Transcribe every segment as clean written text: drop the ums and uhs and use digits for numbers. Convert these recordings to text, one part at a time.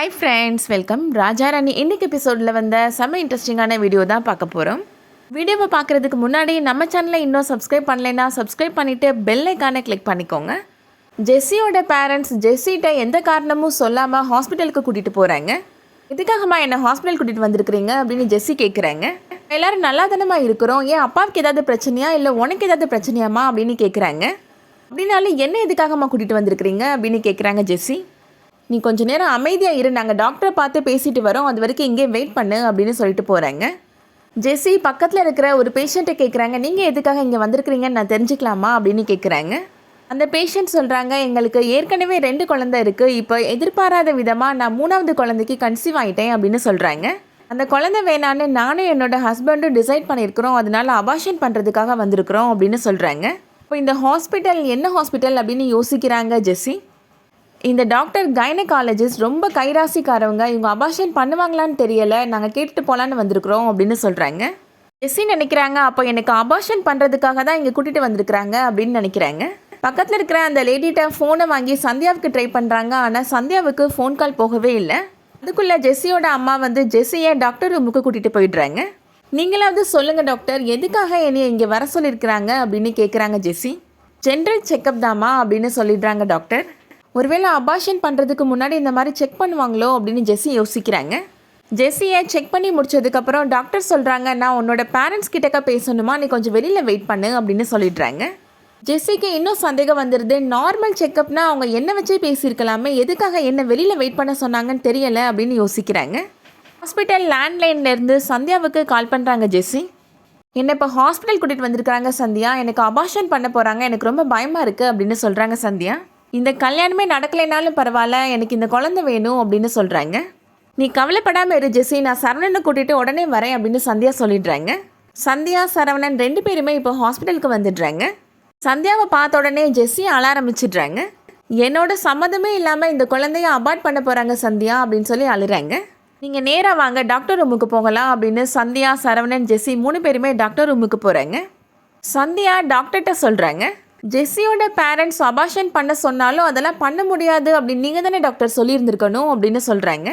Hi friends, welcome. Raja Rani இன்னைக்கு எபிசோடில் வந்த செம்ம இன்ட்ரெஸ்டிங்கான வீடியோ தான் பார்க்க போகிறோம். வீடியோவை பார்க்குறதுக்கு முன்னாடி நம்ம சேனலை இன்னும் சப்ஸ்கிரைப் பண்ணலைன்னா சப்ஸ்கிரைப் பண்ணிவிட்டு பெல் ஐக்கானை கிளிக் பண்ணிக்கோங்க. ஜெஸ்ஸியோட பேரண்ட்ஸ் ஜெஸ்ஸிட்ட எந்த காரணமும் சொல்லாமல் ஹாஸ்பிட்டலுக்கு கூட்டிகிட்டு போகிறாங்க. எதுக்காகம்மா என்னை ஹாஸ்பிட்டல் கூட்டிகிட்டு வந்திருக்கிறீங்க அப்படின்னு ஜெஸ்ஸி கேட்குறாங்க. எல்லோரும் நல்லா தானம்மா இருக்கிறோம், ஏன் அப்பாவுக்கு ஏதாவது பிரச்சனையா இல்லை உனக்கு ஏதாவது பிரச்சனையாம்மா அப்படின்னு கேட்குறாங்க. அப்படின்னாலும் என்ன எதுக்காகம்மா கூட்டிகிட்டு வந்திருக்கிறீங்க அப்படின்னு கேட்குறாங்க ஜெஸ்ஸி. நீ கொஞ்சம் நேரம் அமைதியாக இரு, நாங்கள் டாக்டரை பார்த்து பேசிட்டு வரோம், அது வரைக்கும் இங்கே வெயிட் பண்ணு அப்படின்னு சொல்லிட்டு போகிறாங்க. ஜெஸ்ஸி பக்கத்தில் இருக்கிற ஒரு பேஷண்ட்டை கேட்குறாங்க, நீங்கள் எதுக்காக இங்கே வந்திருக்கிறீங்கன்னு நான் தெரிஞ்சுக்கலாமா அப்படின்னு கேட்குறாங்க. அந்த பேஷண்ட் சொல்கிறாங்க, எங்களுக்கு ஏற்கனவே 2 குழந்தை இருக்குது, இப்போ எதிர்பாராத விதமாக நான் 3வது குழந்தைக்கு கன்சீவ் ஆகிட்டேன் அப்படின்னு சொல்கிறாங்க. அந்த குழந்தை வேணான்னு நானும் என்னோடய ஹஸ்பண்டும் டிசைட் பண்ணியிருக்கிறோம், அதனால் அபார்ஷன் பண்ணுறதுக்காக வந்திருக்கிறோம் அப்படின்னு சொல்கிறாங்க. இப்போ இந்த ஹாஸ்பிட்டல் என்ன ஹாஸ்பிட்டல் அப்படின்னு யோசிக்கிறாங்க ஜெஸ்ஸி. இந்த டாக்டர் கைனகாலஜிஸ்ட் ரொம்ப கைராசிக்காரவங்க, இவங்க அபார்ஷன் பண்ணுவாங்களான்னு தெரியலை, நாங்கள் கேட்டுட்டு போகலான்னு வந்திருக்கிறோம் அப்படின்னு சொல்கிறாங்க. ஜெஸ்ஸி நினைக்கிறாங்க, அப்போ எனக்கு அபார்ஷன் பண்ணுறதுக்காக தான் இங்கே கூட்டிகிட்டு வந்திருக்கிறாங்க அப்படின்னு நினைக்கிறாங்க. பக்கத்தில் இருக்கிற அந்த லேடிகிட்ட ஃபோனை வாங்கி சந்தியாவுக்கு ட்ரை பண்ணுறாங்க, ஆனால் சந்தியாவுக்கு ஃபோன் கால் போகவே இல்லை. அதுக்குள்ளே ஜெஸ்ஸியோட அம்மா வந்து ஜெஸ்ஸியை டாக்டர் ரூமுக்கு கூட்டிகிட்டு போயிடுறாங்க. நீங்களாவது சொல்லுங்கள் டாக்டர், எதுக்காக என்னை இங்கே வர சொல்லியிருக்கிறாங்க அப்படின்னு கேட்குறாங்க ஜெஸ்ஸி. ஜென்ரல் செக்கப் தாமா அப்படின்னு சொல்லிடுறாங்க டாக்டர். ஒருவேளை அபார்ஷன் பண்ணுறதுக்கு முன்னாடி இந்த மாதிரி செக் பண்ணுவாங்களோ அப்படின்னு ஜெஸ்ஸி யோசிக்கிறாங்க. ஜெஸ்ஸியை செக் பண்ணி முடிச்சதுக்கப்புறம் டாக்டர் சொல்கிறாங்க, நான் உன்னோட பேரண்ட்ஸ் கிட்டக்க பேசணுமா, நீ கொஞ்சம் வெளியில் வெயிட் பண்ணு அப்படின்னு சொல்லிடுறாங்க. ஜெஸ்ஸிக்கு இன்னும் சந்தேகம் வந்துடுது. நார்மல் செக்கப்னா அவங்க என்ன வச்சே பேசியிருக்கலாமே, எதுக்காக என்ன வெளியில் வெயிட் பண்ண சொன்னாங்கன்னு தெரியலை அப்படின்னு யோசிக்கிறாங்க. ஹாஸ்பிட்டல் லேண்ட்லைன்லேருந்து சந்தியாவுக்கு கால் பண்ணுறாங்க ஜெஸ்ஸி. என்னை இப்போ ஹாஸ்பிட்டல் கூட்டிகிட்டு வந்திருக்கிறாங்க சந்தியா, எனக்கு அபார்ஷன் பண்ண போகிறாங்க, எனக்கு ரொம்ப பயமாக இருக்குது அப்படின்னு சொல்கிறாங்க சந்தியா. இந்த கல்யாணமே நடக்கலைனாலும் பரவாயில்ல, எனக்கு இந்த குழந்தை வேணும் அப்படின்னு சொல்கிறாங்க. நீ கவலைப்படாமல் இரு ஜெஸ்ஸி, நான் சரவணனை கூட்டிகிட்டு உடனே வரேன் அப்படின்னு சந்தியா சொல்லிடுறாங்க. சந்தியா சரவணன் 2 பேருமே இப்போ ஹாஸ்பிட்டலுக்கு வந்துடுறாங்க. சந்தியாவை பார்த்த உடனே ஜெஸ்ஸி அழ ஆரம்பிச்சிடுறாங்க. என்னோட சம்மதமே இல்லாமல் இந்த குழந்தைய அபார்ட் பண்ண போகிறாங்க சந்தியா அப்படின்னு சொல்லி அழுறாங்க. நீங்கள் நேராக வாங்க, டாக்டர் ரூமுக்கு போகலாம் அப்படின்னு சந்தியா சரவணன் ஜெஸ்ஸி 3 பேருமே டாக்டர் ரூமுக்கு போகிறாங்க. சந்தியா டாக்டர்கிட்ட சொல்கிறாங்க, ஜெஸ்ஸியோட பேரண்ட்ஸ் அபார்ஷன் பண்ண சொன்னாலும் அதெல்லாம் பண்ண முடியாது அப்படின்னு நீங்கள் தானே டாக்டர் சொல்லியிருந்திருக்கணும் அப்படின்னு சொல்கிறாங்க.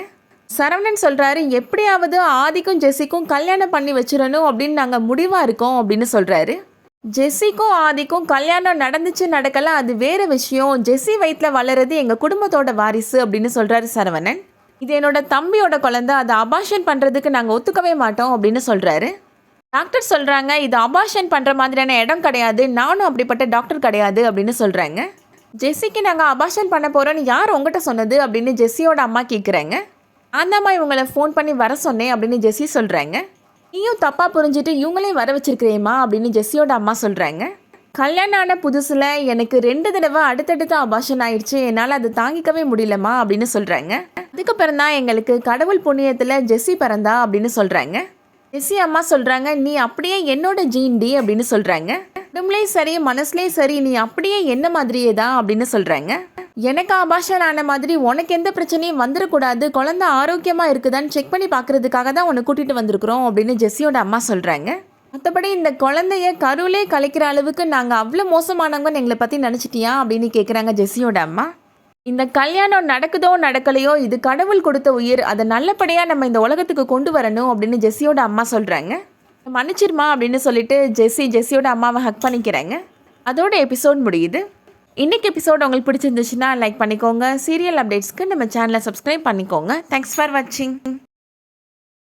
சரவணன் சொல்கிறாரு, எப்படியாவது ஆதிக்கும் ஜெஸ்ஸிக்கும் கல்யாணம் பண்ணி வச்சிடணும் அப்படின்னு நாங்கள் முடிவாக இருக்கோம் அப்படின்னு சொல்கிறாரு. ஜெஸ்ஸிக்கும் ஆதிக்கும் கல்யாணம் நடந்துச்சு நடக்கல அது வேறு விஷயம், ஜெஸ்ஸி வயிற்றில் வளருது எங்கள் குடும்பத்தோட வாரிசு அப்படின்னு சொல்கிறாரு சரவணன். இது என்னோட தம்பியோட குழந்தை, அதை அபார்ஷன் பண்ணுறதுக்கு நாங்கள் ஒத்துக்கவே மாட்டோம் அப்படின்னு சொல்கிறாரு. டாக்டர் சொல்கிறாங்க, இது அபார்ஷன் பண்ணுற மாதிரியான இடம் கிடையாது, நானும் அப்படிப்பட்ட டாக்டர் கிடையாது அப்படின்னு சொல்கிறாங்க. ஜெஸ்ஸிக்கு நாங்கள் அபார்ஷன் பண்ண போகிறோன்னு யார் உங்கள்கிட்ட சொன்னது அப்படின்னு ஜெஸ்ஸியோட அம்மா கேட்குறாங்க. அந்த அம்மா இவங்களை ஃபோன் பண்ணி வர சொன்னேன் அப்படின்னு ஜெஸ்ஸி சொல்கிறாங்க. நீயும் தப்பாக புரிஞ்சுட்டு இவங்களையும் வர வச்சிருக்கிறேம்மா அப்படின்னு ஜெஸ்ஸியோட அம்மா சொல்கிறாங்க. கல்யாணம் ஆன புதுசில் எனக்கு 2 தடவை அடுத்தடுத்து அபார்ஷன் ஆயிடுச்சு, என்னால் அது தாங்கிக்கவே முடியலம்மா அப்படின்னு சொல்கிறாங்க. அதுக்கப்புறம் தான் எங்களுக்கு கடவுள் புண்ணியத்தில் ஜெஸ்ஸி பிறந்தா அப்படின்னு சொல்கிறாங்க. ஜெஸ்ஸி அம்மா சொல்கிறாங்க, நீ அப்படியே என்னோட ஜீன்டி அப்படின்னு சொல்கிறாங்க. உடம்புலேயும் சரி மனசுலேயும் சரி நீ அப்படியே என்ன மாதிரியே தான் அப்படின்னு சொல்கிறாங்க. எனக்கு அபார்ஷன் ஆன மாதிரி உனக்கு எந்த பிரச்சனையும் வந்துடக்கூடாது, குழந்தை ஆரோக்கியமாக இருக்குதான்னு செக் பண்ணி பார்க்குறதுக்காக தான் உன்னை கூட்டிகிட்டு வந்திருக்கிறோம் அப்படின்னு ஜெஸ்ஸியோட அம்மா சொல்கிறாங்க. மற்றபடி இந்த குழந்தைய கருவிலே கலைக்கிற அளவுக்கு நாங்கள் அவ்வளோ மோசமானவங்கன்னு எங்களை பற்றி நினச்சிட்டியா அப்படின்னு கேட்குறாங்க ஜெஸ்ஸியோட அம்மா. இந்த கல்யாணம் நடக்குதோ நடக்கலையோ இது கடவுள் கொடுத்த உயிர், அதை நல்லபடியாக நம்ம இந்த உலகத்துக்கு கொண்டு வரணும் அப்படின்னு ஜெஸ்ஸியோட அம்மா சொல்கிறாங்க. மன்னிச்சிருமா அப்படின்னு சொல்லிட்டு ஜெஸ்ஸியோட அம்மாவை ஹக் பண்ணிக்கிறாங்க. அதோட எபிசோட் முடியுது. இன்றைக்கி எபிசோட் உங்களுக்கு பிடிச்சிருந்துச்சுன்னா லைக் பண்ணிக்கோங்க. சீரியல் அப்டேட்ஸ்க்கு நம்ம சேனலை சப்ஸ்கிரைப் பண்ணிக்கோங்க. தேங்க்ஸ் ஃபார் வாட்சிங்.